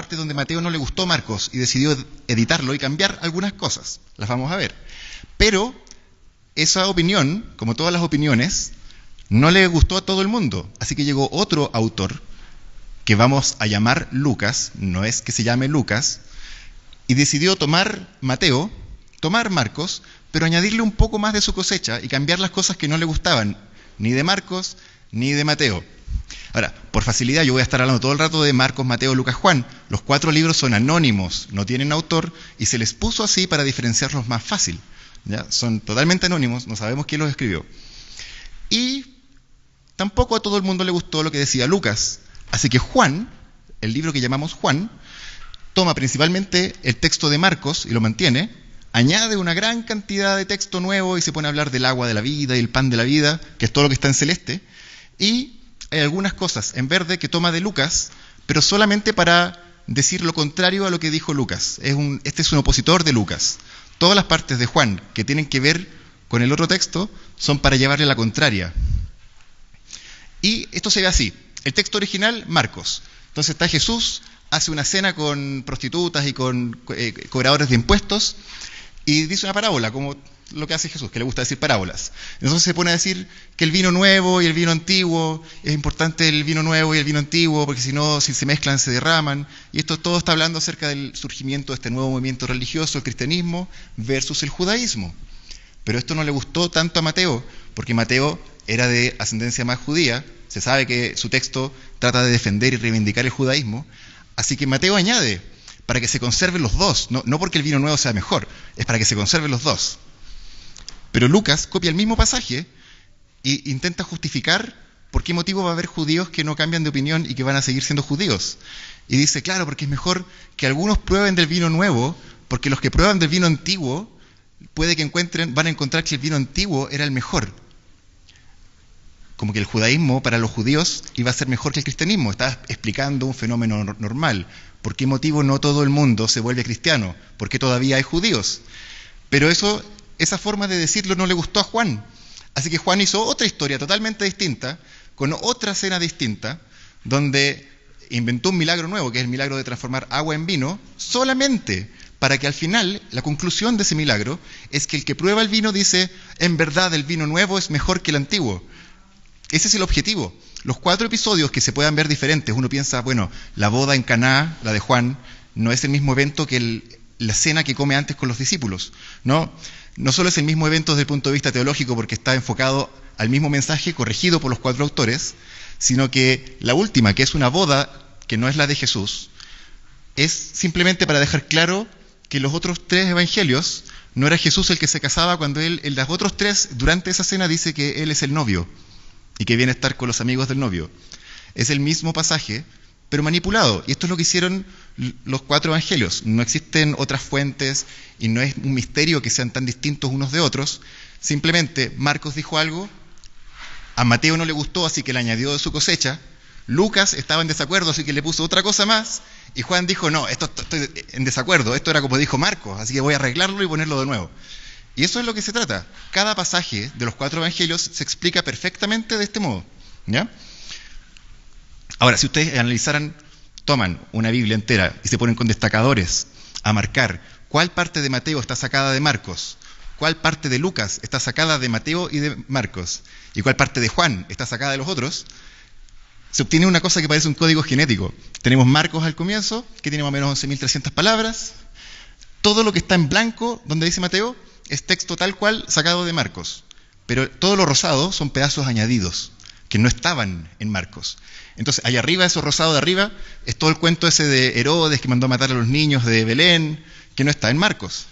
parte donde Mateo no le gustó Marcos y decidió editarlo y cambiar algunas cosas. Las vamos a ver. Pero esa opinión, como todas las opiniones, no le gustó a todo el mundo. Así que llegó otro autor, que vamos a llamar Lucas, no es que se llame Lucas, y decidió tomar Mateo, tomar Marcos, pero añadirle un poco más de su cosecha y cambiar las cosas que no le gustaban, ni de Marcos ni de Mateo. Ahora, por facilidad yo voy a estar hablando todo el rato de Marcos, Mateo, Lucas, Juan. Los 4 libros son anónimos, no tienen autor, y se les puso así para diferenciarlos más fácil. ¿Ya? Son totalmente anónimos, no sabemos quién los escribió. Y tampoco a todo el mundo le gustó lo que decía Lucas. Así que Juan, el libro que llamamos Juan, toma principalmente el texto de Marcos y lo mantiene, añade una gran cantidad de texto nuevo y se pone a hablar del agua de la vida y el pan de la vida, que es todo lo que está en celeste, y hay algunas cosas en verde que toma de Lucas, pero solamente para decir lo contrario a lo que dijo Lucas. Este es un opositor de Lucas. Todas las partes de Juan que tienen que ver con el otro texto son para llevarle la contraria. Y esto se ve así. El texto original, Marcos. Entonces está Jesús, hace una cena con prostitutas y con cobradores de impuestos y dice una parábola, como lo que hace Jesús, que le gusta decir parábolas. Entonces se pone a decir que el vino nuevo y el vino antiguo, es importante el vino nuevo y el vino antiguo, porque si no, si se mezclan, se derraman. Y esto todo está hablando acerca del surgimiento de este nuevo movimiento religioso, el cristianismo, versus el judaísmo. Pero esto no le gustó tanto a Mateo, porque Mateo era de ascendencia más judía, se sabe que su texto trata de defender y reivindicar el judaísmo, así que Mateo añade, para que se conserven los dos, no porque el vino nuevo sea mejor, es para que se conserven los dos. Pero Lucas copia el mismo pasaje e intenta justificar por qué motivo va a haber judíos que no cambian de opinión y que van a seguir siendo judíos. Y dice, claro, porque es mejor que algunos prueben del vino nuevo, porque los que prueban del vino antiguo puede que van a encontrar que el vino antiguo era el mejor. Como que el judaísmo para los judíos iba a ser mejor que el cristianismo. Estaba explicando un fenómeno normal. ¿Por qué motivo no todo el mundo se vuelve cristiano? ¿Por qué todavía hay judíos? Pero esa forma de decirlo no le gustó a Juan. Así que Juan hizo otra historia totalmente distinta, con otra cena distinta, donde inventó un milagro nuevo, que es el milagro de transformar agua en vino, solamente para que al final, la conclusión de ese milagro, es que el que prueba el vino dice, en verdad el vino nuevo es mejor que el antiguo. Ese es el objetivo. Los 4 episodios que se puedan ver diferentes, uno piensa, bueno, la boda en Caná, la de Juan, no es el mismo evento que la cena que come antes con los discípulos. No solo es el mismo evento desde el punto de vista teológico porque está enfocado al mismo mensaje corregido por los 4 autores, sino que la última, que es una boda que no es la de Jesús, es simplemente para dejar claro que los otros 3 evangelios no era Jesús el que se casaba cuando en los otros 3, durante esa cena, dice que él es el novio y que viene a estar con los amigos del novio. Es el mismo pasaje, pero manipulado. Y esto es lo que hicieron los 4 evangelios. No existen otras fuentes y no es un misterio que sean tan distintos unos de otros. Simplemente Marcos dijo algo, a Mateo no le gustó, así que le añadió de su cosecha. Lucas estaba en desacuerdo, así que le puso otra cosa más. Y Juan dijo, no, estoy en desacuerdo, esto era como dijo Marcos, así que voy a arreglarlo y ponerlo de nuevo. Y eso es lo que se trata. Cada pasaje de los 4 evangelios se explica perfectamente de este modo. ¿Ya? Ahora, si ustedes toman una Biblia entera y se ponen con destacadores a marcar cuál parte de Mateo está sacada de Marcos, cuál parte de Lucas está sacada de Mateo y de Marcos, y cuál parte de Juan está sacada de los otros, se obtiene una cosa que parece un código genético. Tenemos Marcos al comienzo, que tiene más o menos 11.300 palabras. Todo lo que está en blanco, donde dice Mateo, es texto tal cual sacado de Marcos. Pero todo lo rosado son pedazos añadidos, que no estaban en Marcos. Entonces, allá arriba, eso rosado de arriba, es todo el cuento ese de Herodes que mandó a matar a los niños de Belén, que no está en Marcos.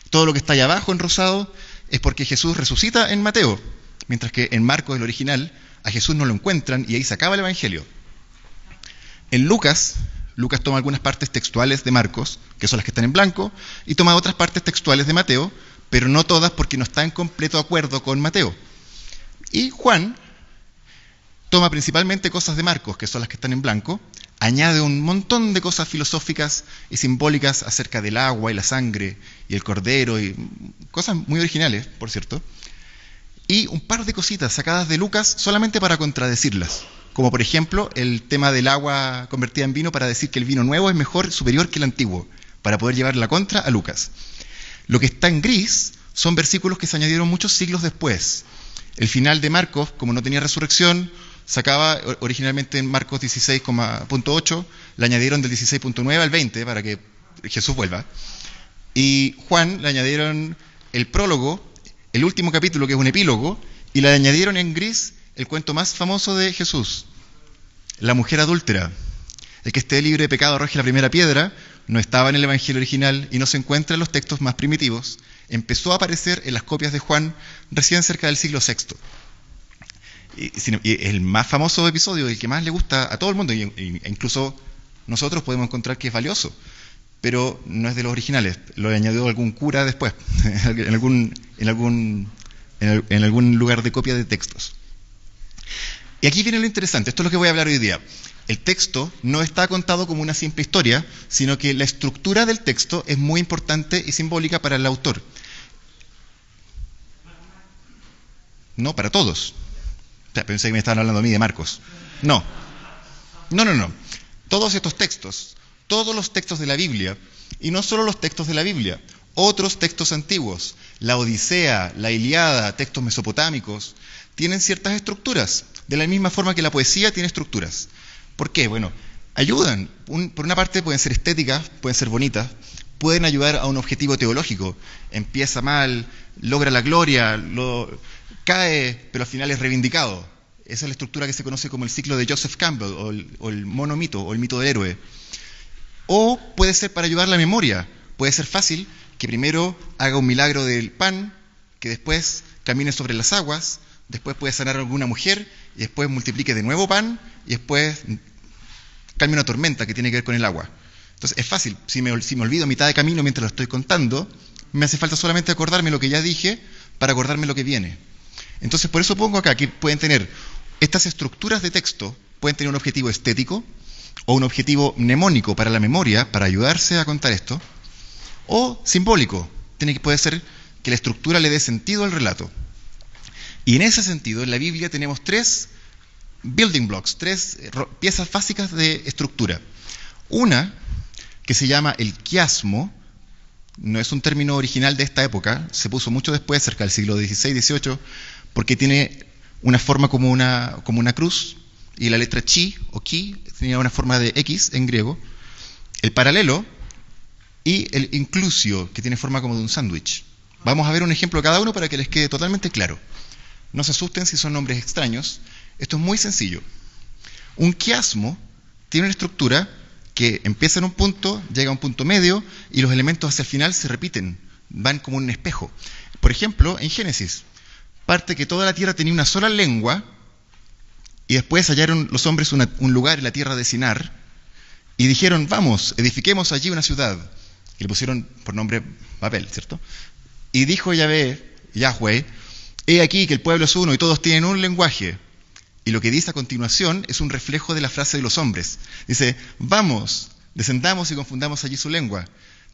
Todo lo que está allá abajo en rosado es porque Jesús resucita en Mateo, mientras que en Marcos, el original, a Jesús no lo encuentran y ahí se acaba el Evangelio. En Lucas toma algunas partes textuales de Marcos, que son las que están en blanco, y toma otras partes textuales de Mateo, pero no todas porque no está en completo acuerdo con Mateo. Y Juan toma principalmente cosas de Marcos, que son las que están en blanco, añade un montón de cosas filosóficas y simbólicas acerca del agua y la sangre y el cordero, y cosas muy originales, por cierto, y un par de cositas sacadas de Lucas solamente para contradecirlas. como por ejemplo el tema del agua convertida en vino para decir que el vino nuevo es mejor, superior que el antiguo, para poder llevar la contra a Lucas. Lo que está en gris son versículos que se añadieron muchos siglos después. El final de Marcos, como no tenía resurrección, sacaba originalmente en Marcos 16,8, le añadieron del 16,9 al 20 para que Jesús vuelva. Y Juan le añadieron el prólogo, el último capítulo que es un epílogo, y le añadieron en gris el cuento más famoso de Jesús, la mujer adúltera. El que esté libre de pecado arroje la primera piedra, no estaba en el Evangelio original y no se encuentra en los textos más primitivos. Empezó a aparecer en las copias de Juan recién cerca del siglo VI. Y el más famoso episodio, el que más le gusta a todo el mundo, e incluso nosotros podemos encontrar que es valioso, pero no es de los originales, lo añadió algún cura después, en algún lugar de copia de textos. Y aquí viene lo interesante, esto es lo que voy a hablar hoy día. El texto no está contado como una simple historia, sino que la estructura del texto es muy importante y simbólica para el autor. No, para todos. O sea, pensé que me estaban hablando a mí de Marcos. No. Todos estos textos, todos los textos de la Biblia, y no solo los textos de la Biblia, otros textos antiguos, la Odisea, la Ilíada, textos mesopotámicos, tienen ciertas estructuras, de la misma forma que la poesía tiene estructuras. ¿Por qué? Bueno, ayudan. Por una parte pueden ser estéticas, pueden ser bonitas, pueden ayudar a un objetivo teológico. Empieza mal, logra la gloria, cae, pero al final es reivindicado. Esa es la estructura que se conoce como el ciclo de Joseph Campbell, o el monomito, o el mito del héroe. O puede ser para ayudar la memoria. Puede ser fácil que primero haga un milagro del pan, que después camine sobre las aguas, después puede sanar a alguna mujer, y después multiplique de nuevo pan, y después calme una tormenta que tiene que ver con el agua. Entonces es fácil, si me olvido a mitad de camino mientras lo estoy contando, me hace falta solamente acordarme lo que ya dije para acordarme lo que viene. Entonces por eso pongo acá que pueden tener estas estructuras de texto, pueden tener un objetivo estético o un objetivo mnemónico para la memoria, para ayudarse a contar esto, o simbólico, puede ser que la estructura le dé sentido al relato. Y en ese sentido, en la Biblia tenemos 3 building blocks, 3 piezas básicas de estructura. Una, que se llama el quiasmo, no es un término original de esta época, se puso mucho después, cerca del siglo XVI, XVIII, porque tiene una forma como una cruz, y la letra chi, o ki, tenía una forma de X en griego, el paralelo, y el inclusio, que tiene forma como de un sándwich. Vamos a ver un ejemplo de cada uno para que les quede totalmente claro. No se asusten si son nombres extraños. Esto es muy sencillo. Un quiasmo tiene una estructura que empieza en un punto, llega a un punto medio y los elementos hacia el final se repiten, van como un espejo. Por ejemplo, en Génesis, parte que toda la tierra tenía una sola lengua y después hallaron los hombres un lugar en la tierra de Sinar y dijeron, vamos, edifiquemos allí una ciudad. Y le pusieron por nombre Babel, ¿cierto? Y dijo Yahweh, he aquí que el pueblo es uno y todos tienen un lenguaje. Y lo que dice a continuación es un reflejo de la frase de los hombres. Dice, vamos, descendamos y confundamos allí su lengua.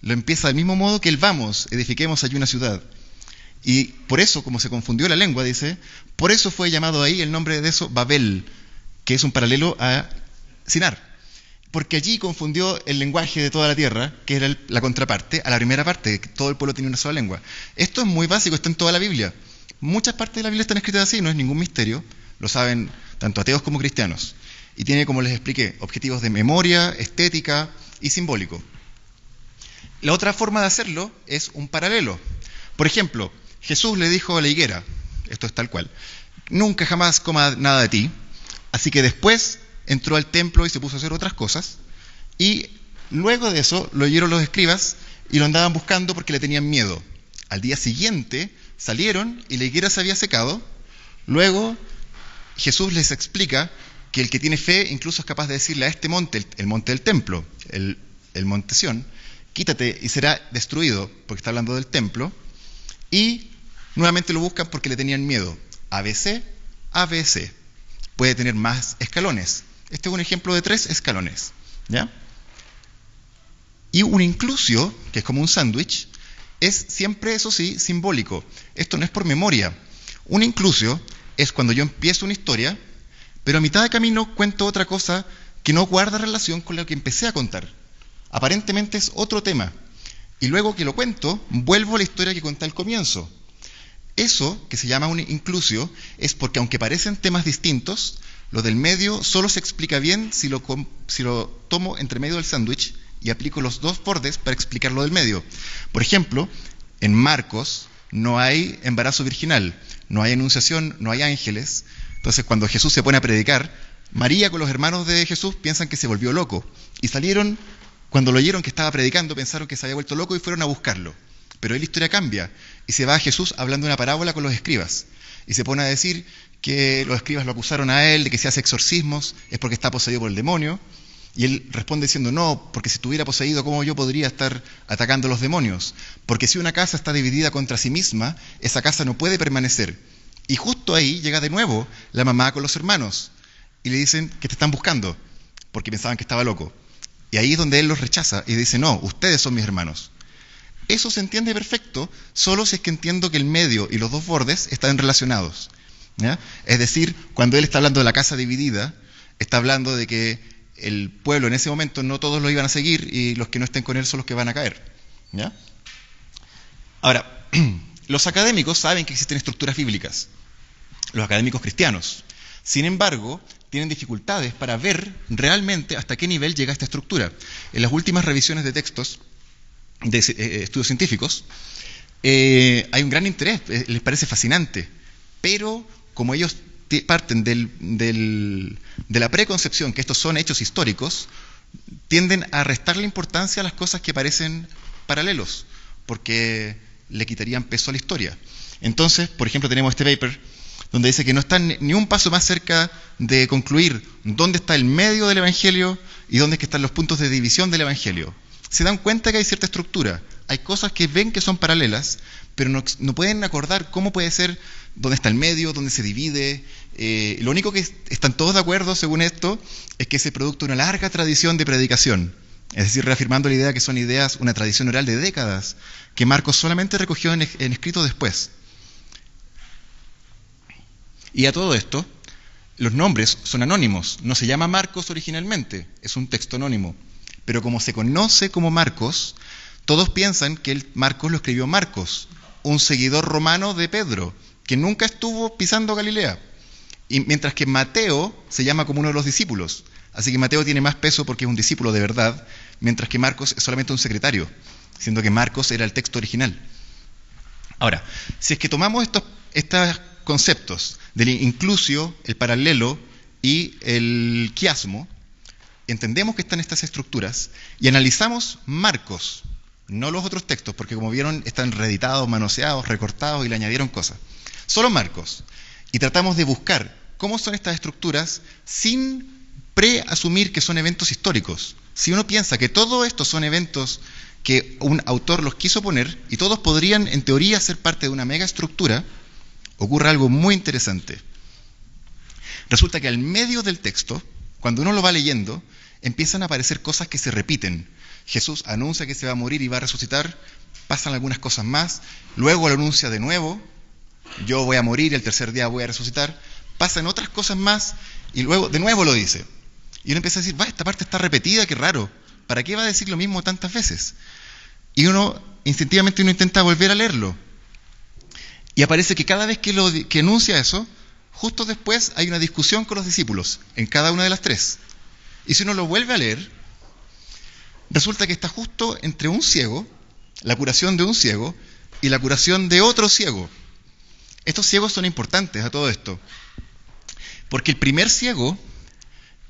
Lo empieza del mismo modo que el vamos, edifiquemos allí una ciudad. Y por eso, como se confundió la lengua, dice, por eso fue llamado ahí el nombre de eso Babel, que es un paralelo a Sinar. Porque allí confundió el lenguaje de toda la tierra, que era la contraparte, a la primera parte, que todo el pueblo tenía una sola lengua. Esto es muy básico, está en toda la Biblia. Muchas partes de la Biblia están escritas así, no es ningún misterio, lo saben tanto ateos como cristianos. Y tiene, como les expliqué, objetivos de memoria, estética y simbólico. La otra forma de hacerlo es un paralelo. Por ejemplo, Jesús le dijo a la higuera, esto es tal cual, nunca jamás coma nada de ti, así que después entró al templo y se puso a hacer otras cosas, y luego de eso lo oyeron los escribas y lo andaban buscando porque le tenían miedo. Al día siguiente salieron y la higuera se había secado. Luego Jesús les explica que el que tiene fe incluso es capaz de decirle a este monte, el monte del templo, el monte Sión, quítate y será destruido, porque está hablando del templo, y nuevamente lo buscan porque le tenían miedo. ABC, ABC, puede tener más escalones. Este es un ejemplo de 3 escalones, ¿ya? Y un inclusio, que es como un sándwich, es siempre, eso sí, simbólico. Esto no es por memoria. Un inclusio es cuando yo empiezo una historia, Pero a mitad de camino cuento otra cosa que no guarda relación con lo que empecé a contar. Aparentemente es otro tema. Y luego que lo cuento, vuelvo a la historia que conté al comienzo. Eso, que se llama un inclusio, es porque aunque parecen temas distintos, lo del medio solo se explica bien si lo tomo entre medio del sándwich y aplico los dos bordes para explicar lo del medio. Por ejemplo, en Marcos no hay embarazo virginal, no hay anunciación, no hay ángeles. Entonces, cuando Jesús se pone a predicar, María con los hermanos de Jesús piensan que se volvió loco. Y salieron, cuando lo oyeron que estaba predicando, pensaron que se había vuelto loco y fueron a buscarlo. Pero ahí la historia cambia y se va a Jesús hablando una parábola con los escribas. Y se pone a decir que los escribas lo acusaron a él de que si hace exorcismos es porque está poseído por el demonio. Y él responde diciendo, no, porque si estuviera poseído, ¿cómo yo podría estar atacando a los demonios? Porque si una casa está dividida contra sí misma, esa casa no puede permanecer. Y justo ahí llega de nuevo la mamá con los hermanos y le dicen que te están buscando, porque pensaban que estaba loco. Y ahí es donde él los rechaza y dice, no, ustedes son mis hermanos. Eso se entiende perfecto solo si es que entiendo que el medio y los dos bordes están relacionados, ¿ya? Es decir, cuando él está hablando de la casa dividida, está hablando de que el pueblo en ese momento no todos lo iban a seguir y los que no estén con él son los que van a caer, ¿ya? Ahora, los académicos saben que existen estructuras bíblicas, los académicos cristianos. Sin embargo, tienen dificultades para ver realmente hasta qué nivel llega esta estructura. En las últimas revisiones de textos de estudios científicos, hay un gran interés, les parece fascinante, pero como ellos parten de la preconcepción que estos son hechos históricos, tienden a restarle importancia a las cosas que parecen paralelos, porque le quitarían peso a la historia. Entonces, por ejemplo, tenemos este paper donde dice que no están ni un paso más cerca de concluir dónde está el medio del Evangelio y dónde es que están los puntos de división del Evangelio. Se dan cuenta que hay cierta estructura, hay cosas que ven que son paralelas, pero no pueden acordar cómo puede ser, dónde está el medio, dónde se divide. Lo único que están todos de acuerdo, según esto, es que es el producto de una larga tradición de predicación, es decir, reafirmando la idea que son ideas, una tradición oral de décadas, que Marcos solamente recogió en escrito después. Y a todo esto, los nombres son anónimos, no se llama Marcos originalmente, es un texto anónimo. Pero como se conoce como Marcos, todos piensan que Marcos lo escribió Marcos, un seguidor romano de Pedro, que nunca estuvo pisando Galilea. Y mientras que Mateo se llama como uno de los discípulos. Así que Mateo tiene más peso porque es un discípulo de verdad, mientras que Marcos es solamente un secretario, siendo que Marcos era el texto original. Ahora, si es que tomamos estos conceptos del inclusio, el paralelo y el quiasmo, entendemos que están estas estructuras y analizamos Marcos, no los otros textos, porque como vieron están reeditados, manoseados, recortados y le añadieron cosas. Solo Marcos. Y tratamos de buscar cómo son estas estructuras sin preasumir que son eventos históricos. Si uno piensa que todo esto son eventos que un autor los quiso poner y todos podrían en teoría ser parte de una mega estructura, ocurre algo muy interesante. Resulta que al medio del texto, cuando uno lo va leyendo, empiezan a aparecer cosas que se repiten. Jesús anuncia que se va a morir y va a resucitar, pasan algunas cosas más, luego lo anuncia de nuevo, yo voy a morir y el tercer día voy a resucitar, pasan otras cosas más y luego de nuevo lo dice. Y uno empieza a decir, esta parte está repetida, qué raro, ¿para qué va a decir lo mismo tantas veces? Y instintivamente uno intenta volver a leerlo. Y aparece que cada vez que anuncia eso, justo después hay una discusión con los discípulos, en cada una de las tres. Y si uno lo vuelve a leer, resulta que está justo entre un ciego, la curación de un ciego, y la curación de otro ciego. Estos ciegos son importantes a todo esto, porque el primer ciego,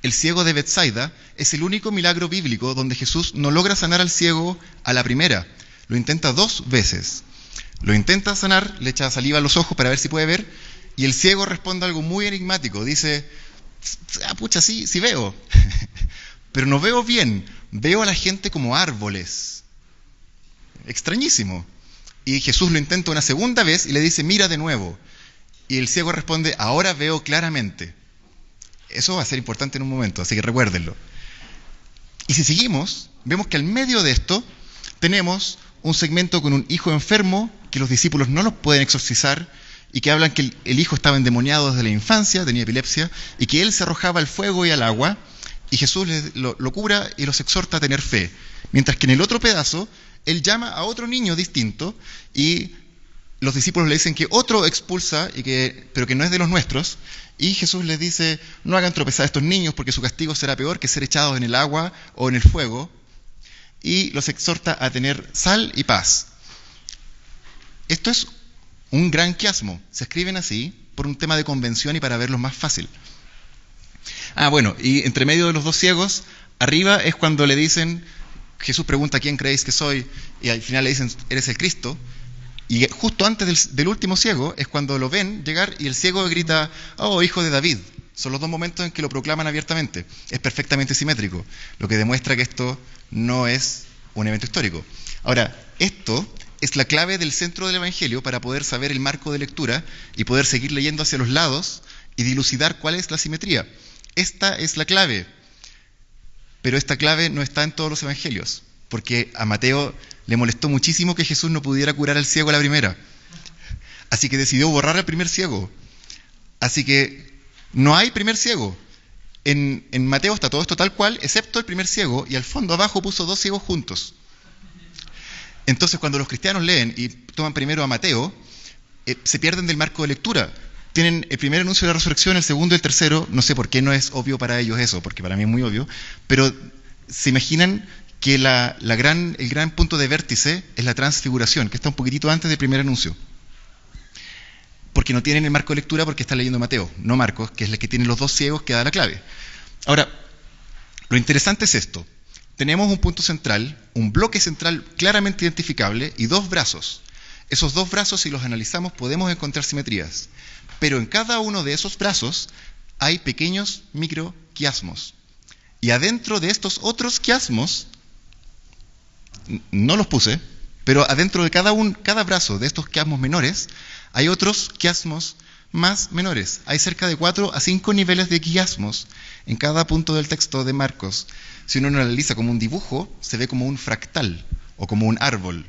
el ciego de Betsaida, es el único milagro bíblico donde Jesús no logra sanar al ciego a la primera. Lo intenta 2 veces. Lo intenta sanar, le echa saliva a los ojos para ver si puede ver, y el ciego responde algo muy enigmático. Dice, pucha, sí veo, pero no veo bien, veo a la gente como árboles. Extrañísimo. Y Jesús lo intenta una segunda vez y le dice, mira de nuevo. Y el ciego responde, ahora veo claramente. Eso va a ser importante en un momento, así que recuérdenlo. Y si seguimos, vemos que al medio de esto tenemos un segmento con un hijo enfermo que los discípulos no los pueden exorcizar y que hablan que el hijo estaba endemoniado desde la infancia, tenía epilepsia, y que él se arrojaba al fuego y al agua, y Jesús lo cura y los exhorta a tener fe. Mientras que en el otro pedazo, él llama a otro niño distinto, y los discípulos le dicen que otro expulsa, pero que no es de los nuestros, y Jesús les dice, no hagan tropezar a estos niños porque su castigo será peor que ser echados en el agua o en el fuego, y los exhorta a tener sal y paz. Esto es un gran quiasmo. Se escriben así por un tema de convención y para verlos más fácil. Bueno, y entre medio de los dos ciegos, arriba es cuando le dicen, Jesús pregunta quién creéis que soy, y al final le dicen, eres el Cristo. Y justo antes del último ciego es cuando lo ven llegar y el ciego grita, oh, hijo de David. Son los dos momentos en que lo proclaman abiertamente. Es perfectamente simétrico, lo que demuestra que esto no es un evento histórico. Ahora, esto es la clave del centro del Evangelio para poder saber el marco de lectura y poder seguir leyendo hacia los lados y dilucidar cuál es la simetría. Esta es la clave, pero esta clave no está en todos los evangelios, porque a Mateo le molestó muchísimo que Jesús no pudiera curar al ciego a la primera. Así que decidió borrar al primer ciego. Así que no hay primer ciego. En Mateo está todo esto tal cual, excepto el primer ciego, y al fondo abajo puso dos ciegos juntos. Entonces, cuando los cristianos leen y toman primero a Mateo, se pierden del marco de lectura. Tienen el primer anuncio de la resurrección, el segundo y el tercero. No sé por qué no es obvio para ellos eso, porque para mí es muy obvio, pero se imaginan que el gran punto de vértice es la transfiguración, que está un poquitito antes del primer anuncio. Porque no tienen el marco de lectura porque están leyendo Mateo, no Marcos, que es el que tiene los dos ciegos que da la clave. Ahora, lo interesante es esto. Tenemos un punto central, un bloque central claramente identificable y dos brazos. Esos dos brazos, si los analizamos, podemos encontrar simetrías. Pero en cada uno de esos brazos hay pequeños microquiasmos. Y adentro de estos otros quiasmos, no los puse, pero adentro de cada brazo de estos quiasmos menores, hay otros quiasmos más menores. Hay cerca de 4 a 5 niveles de quiasmos en cada punto del texto de Marcos. Si uno lo analiza como un dibujo, se ve como un fractal o como un árbol,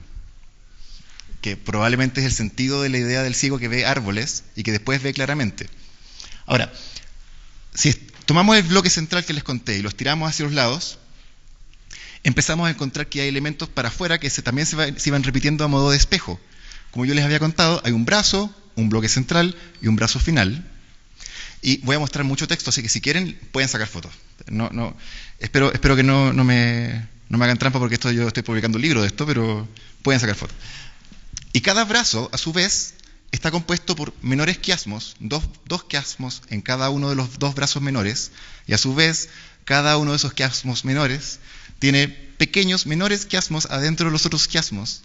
que probablemente es el sentido de la idea del ciego que ve árboles y que después ve claramente. Ahora, si tomamos el bloque central que les conté y los tiramos hacia los lados, empezamos a encontrar que hay elementos para afuera que también se van repitiendo a modo de espejo. Como yo les había contado, hay un brazo, un bloque central y un brazo final. Y voy a mostrar mucho texto, así que si quieren pueden sacar fotos. Espero que no me hagan trampa porque yo estoy publicando un libro de esto, pero pueden sacar fotos. Y cada brazo, a su vez, está compuesto por menores quiasmos, dos quiasmos en cada uno de los dos brazos menores, y a su vez, cada uno de esos quiasmos menores tiene pequeños, menores quiasmos adentro de los otros quiasmos,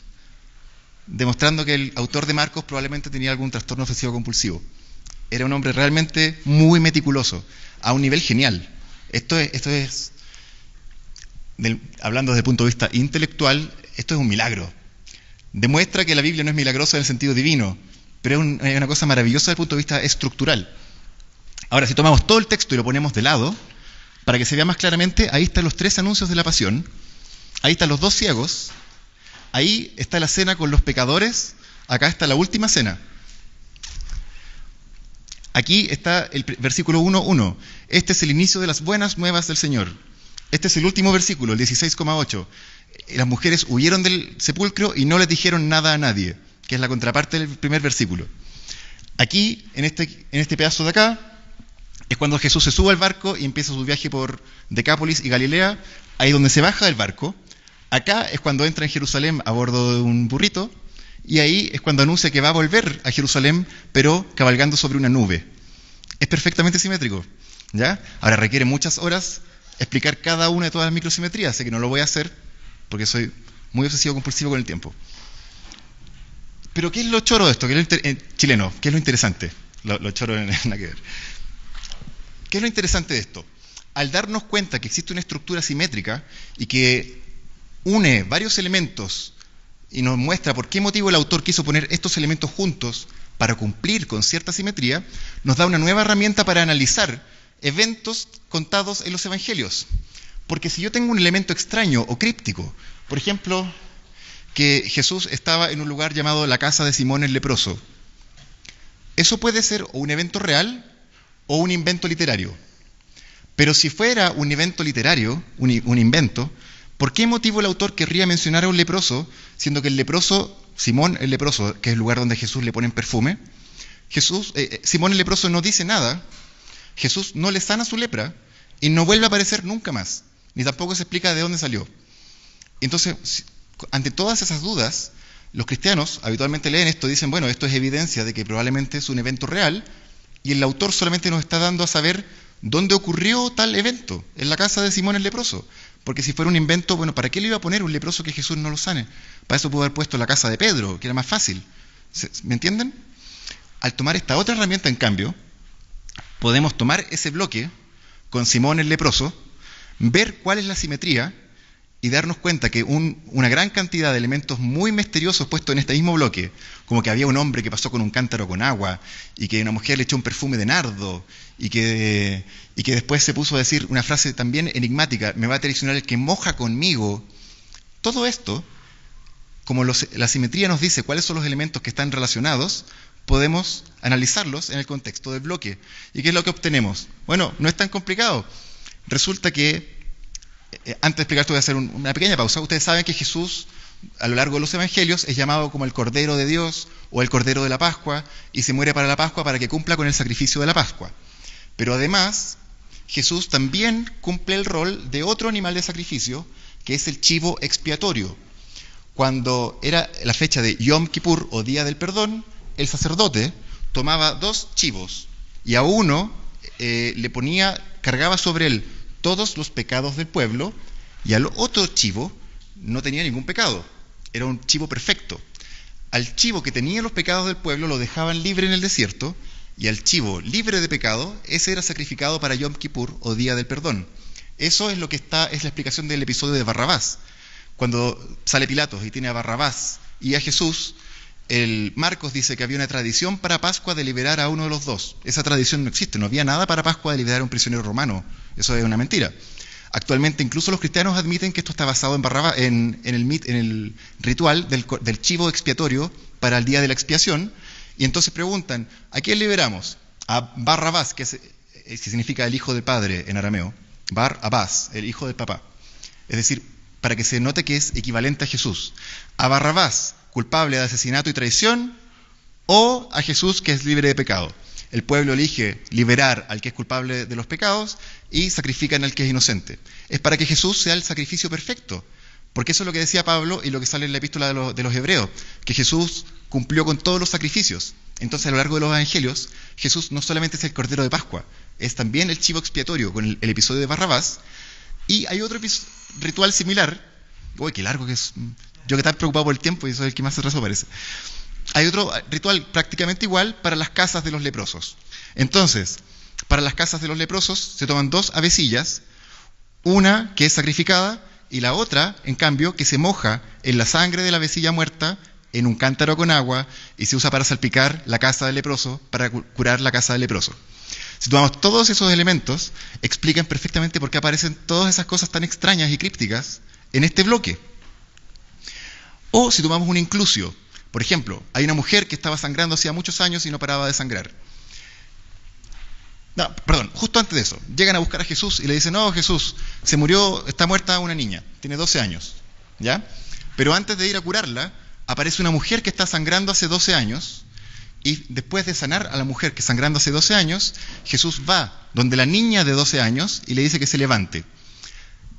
demostrando que el autor de Marcos probablemente tenía algún trastorno obsesivo compulsivo. Era un hombre realmente muy meticuloso, a un nivel genial. Esto es hablando desde el punto de vista intelectual, esto es un milagro. Demuestra que la Biblia no es milagrosa en el sentido divino, pero es una cosa maravillosa desde el punto de vista estructural. Ahora, si tomamos todo el texto y lo ponemos de lado, para que se vea más claramente, ahí están los 3 anuncios de la pasión, ahí están los 2 ciegos, ahí está la cena con los pecadores, acá está la última cena. Aquí está el versículo 1:1. Este es el inicio de las buenas nuevas del Señor. Este es el último versículo, el 16,8. Las mujeres huyeron del sepulcro y no les dijeron nada a nadie, que es la contraparte del primer versículo. Aquí, en este pedazo de acá, es cuando Jesús se sube al barco y empieza su viaje por Decápolis y Galilea, ahí donde se baja del barco. Acá es cuando entra en Jerusalén a bordo de un burrito, y ahí es cuando anuncia que va a volver a Jerusalén, pero cabalgando sobre una nube. Es perfectamente simétrico, ¿ya? Ahora requiere muchas horas explicar cada una de todas las microsimetrías, así que no lo voy a hacer porque soy muy obsesivo compulsivo con el tiempo. Pero ¿qué es lo choro de esto? ¿Qué es lo chileno? ¿Qué es lo interesante? Lo choro no nada que ver. ¿Qué es lo interesante de esto? Al darnos cuenta que existe una estructura simétrica y que une varios elementos y nos muestra por qué motivo el autor quiso poner estos elementos juntos para cumplir con cierta simetría, nos da una nueva herramienta para analizar eventos contados en los evangelios. Porque si yo tengo un elemento extraño o críptico, por ejemplo, que Jesús estaba en un lugar llamado la casa de Simón el leproso, Eso puede ser o un evento real o un invento literario. Pero si fuera un evento literario, un invento, ¿por qué motivo el autor querría mencionar a un leproso, siendo que el leproso, Simón el leproso, que es el lugar donde Jesús le ponen perfume, Simón el leproso no dice nada, Jesús no le sana su lepra y no vuelve a aparecer nunca más, ni tampoco se explica de dónde salió? Entonces, ante todas esas dudas, los cristianos habitualmente leen esto y dicen, bueno, esto es evidencia de que probablemente es un evento real y el autor solamente nos está dando a saber dónde ocurrió tal evento, en la casa de Simón el leproso. Porque si fuera un invento, bueno, ¿para qué le iba a poner un leproso que Jesús no lo sane? Para eso pudo haber puesto la casa de Pedro, que era más fácil. ¿Me entienden? Al tomar esta otra herramienta, en cambio, podemos tomar ese bloque con Simón el leproso, ver cuál es la simetría y darnos cuenta que una gran cantidad de elementos muy misteriosos puestos en este mismo bloque, como que había un hombre que pasó con un cántaro con agua, y que una mujer le echó un perfume de nardo, y que después se puso a decir una frase también enigmática, me va a traicionar el que moja conmigo. Todo esto, como la simetría nos dice cuáles son los elementos que están relacionados, podemos analizarlos en el contexto del bloque. ¿Y qué es lo que obtenemos? Bueno, no es tan complicado. Resulta que antes de explicar esto voy a hacer una pequeña pausa. Ustedes saben que Jesús, a lo largo de los evangelios, es llamado como el Cordero de Dios o el Cordero de la Pascua, y se muere para la Pascua para que cumpla con el sacrificio de la Pascua. Pero además, Jesús también cumple el rol de otro animal de sacrificio, que es el chivo expiatorio. Cuando era la fecha de Yom Kippur o Día del Perdón, el sacerdote tomaba 2 chivos y a uno cargaba sobre él todos los pecados del pueblo, y al otro chivo no tenía ningún pecado, era un chivo perfecto. Al chivo que tenía los pecados del pueblo lo dejaban libre en el desierto, y al chivo libre de pecado, ese era sacrificado para Yom Kippur o Día del Perdón. Eso es es la explicación del episodio de Barrabás. Cuando sale Pilatos y tiene a Barrabás y a Jesús, el Marcos dice que había una tradición para Pascua de liberar a uno de los dos. Esa tradición no existe, no había nada para Pascua de liberar a un prisionero romano. Eso es una mentira. Actualmente incluso los cristianos admiten que esto está basado en el ritual del chivo expiatorio para el día de la expiación, y entonces preguntan, ¿a quién liberamos? A Barrabás, que significa el hijo del padre en arameo, Bar-Abás, el hijo del papá. Es decir, para que se note que es equivalente a Jesús. A Barrabás, culpable de asesinato y traición, o a Jesús, que es libre de pecado. El pueblo elige liberar al que es culpable de los pecados y sacrifican al que es inocente. Es para que Jesús sea el sacrificio perfecto, porque eso es lo que decía Pablo y lo que sale en la epístola de los Hebreos, que Jesús cumplió con todos los sacrificios. Entonces, a lo largo de los evangelios, Jesús no solamente es el Cordero de Pascua, es también el chivo expiatorio con el episodio de Barrabás. Y hay otro ritual similar. Uy, qué largo que es. Yo que estaba preocupado por el tiempo y soy el que más se retrasó parece. Hay otro ritual prácticamente igual para las casas de los leprosos. Entonces, para las casas de los leprosos se toman 2 avecillas, una que es sacrificada y la otra, en cambio, que se moja en la sangre de la avecilla muerta en un cántaro con agua y se usa para salpicar la casa del leproso, para curar la casa del leproso. Si tomamos todos esos elementos, explican perfectamente por qué aparecen todas esas cosas tan extrañas y crípticas en este bloque. O si tomamos un inclusio, por ejemplo, hay una mujer que estaba sangrando hacía muchos años y no paraba de sangrar. No, perdón, justo antes de eso, llegan a buscar a Jesús y le dicen, no, Jesús, está muerta una niña, tiene 12 años, ¿ya? Pero antes de ir a curarla, aparece una mujer que está sangrando hace 12 años, y después de sanar a la mujer que sangrando hace 12 años, Jesús va donde la niña de 12 años y le dice que se levante.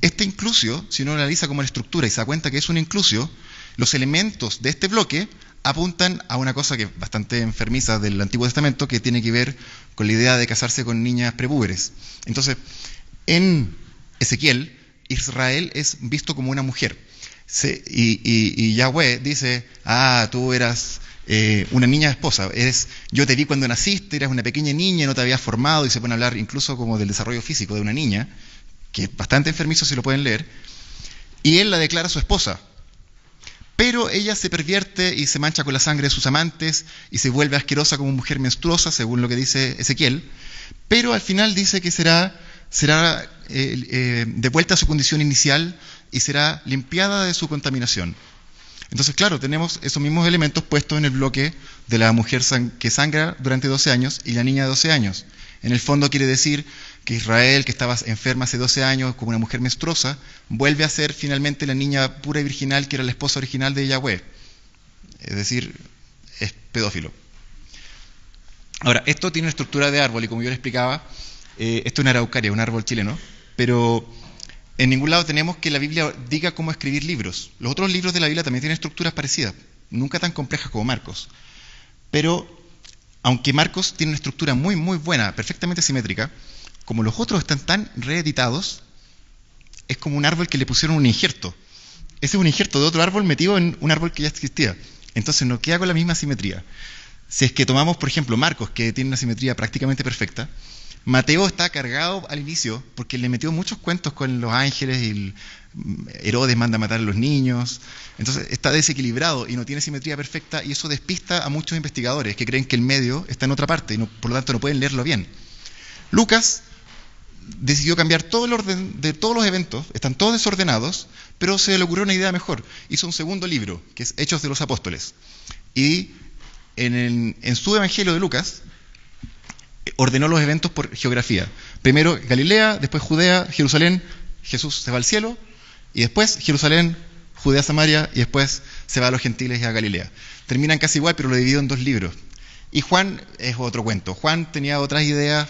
Este inclusio, si uno analiza como la estructura y se da cuenta que es un inclusio, los elementos de este bloque apuntan a una cosa que es bastante enfermiza del Antiguo Testamento, que tiene que ver con la idea de casarse con niñas prepúberes. Entonces, en Ezequiel, Israel es visto como una mujer. Y Yahweh dice, tú eras una niña esposa, yo te vi cuando naciste, eras una pequeña niña, no te habías formado, y se pone a hablar incluso como del desarrollo físico de una niña, que es bastante enfermizo si lo pueden leer, y él la declara su esposa. Pero ella se pervierte y se mancha con la sangre de sus amantes y se vuelve asquerosa como mujer menstruosa, según lo que dice Ezequiel, pero al final dice que será devuelta a su condición inicial y será limpiada de su contaminación. Entonces, claro, tenemos esos mismos elementos puestos en el bloque de la mujer que sangra durante 12 años y la niña de 12 años. En el fondo quiere decir que Israel, que estaba enferma hace 12 años como una mujer menstruosa, vuelve a ser finalmente la niña pura y virginal que era la esposa original de Yahweh. Es decir, es pedófilo. Ahora, esto tiene una estructura de árbol y como yo le explicaba, esto es una araucaria, un árbol chileno, pero en ningún lado tenemos que la Biblia diga cómo escribir libros. Los otros libros de la Biblia también tienen estructuras parecidas, nunca tan complejas como Marcos. Pero, aunque Marcos tiene una estructura muy, muy buena, perfectamente simétrica, como los otros están tan reeditados, es como un árbol que le pusieron un injerto. Ese es un injerto de otro árbol metido en un árbol que ya existía. Entonces no queda con la misma simetría. Si es que tomamos, por ejemplo, Marcos, que tiene una simetría prácticamente perfecta, Mateo está cargado al inicio porque le metió muchos cuentos con los ángeles y Herodes manda a matar a los niños. Entonces está desequilibrado y no tiene simetría perfecta y eso despista a muchos investigadores que creen que el medio está en otra parte y por lo tanto no pueden leerlo bien. Lucas decidió cambiar todo el orden de todos los eventos, están todos desordenados, pero se le ocurrió una idea mejor. Hizo un segundo libro, que es Hechos de los Apóstoles. Y en su Evangelio de Lucas ordenó los eventos por geografía. Primero Galilea, después Judea, Jerusalén, Jesús se va al cielo, y después Jerusalén, Judea, Samaria, y después se va a los gentiles y a Galilea. Terminan casi igual, pero lo dividió en 2 libros. Y Juan es otro cuento. Juan tenía otras ideas,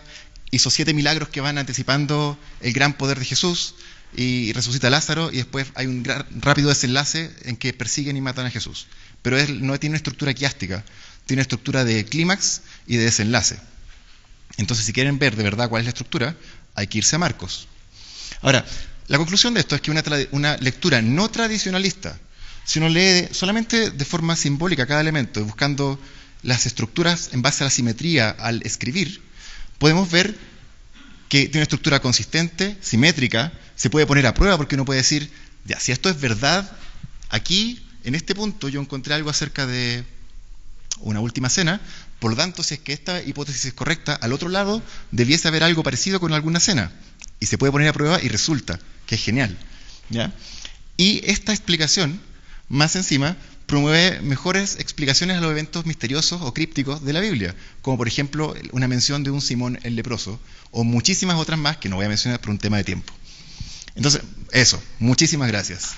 hizo 7 milagros que van anticipando el gran poder de Jesús, y resucita a Lázaro, y después hay un rápido desenlace en que persiguen y matan a Jesús. Pero él no tiene una estructura quiástica, tiene una estructura de clímax y de desenlace. Entonces, si quieren ver de verdad cuál es la estructura, hay que irse a Marcos. Ahora, la conclusión de esto es que una lectura no tradicionalista, si uno lee solamente de forma simbólica cada elemento, buscando las estructuras en base a la simetría al escribir, podemos ver que tiene una estructura consistente, simétrica, se puede poner a prueba porque uno puede decir, ya, si esto es verdad, aquí, en este punto, yo encontré algo acerca de una última cena, por lo tanto, si es que esta hipótesis es correcta, al otro lado debiese haber algo parecido con alguna cena, y se puede poner a prueba y resulta que es genial, ¿ya? Y esta explicación, más encima, promueve mejores explicaciones a los eventos misteriosos o crípticos de la Biblia, como por ejemplo una mención de un Simón el leproso, o muchísimas otras más que no voy a mencionar por un tema de tiempo. Entonces, eso, muchísimas gracias.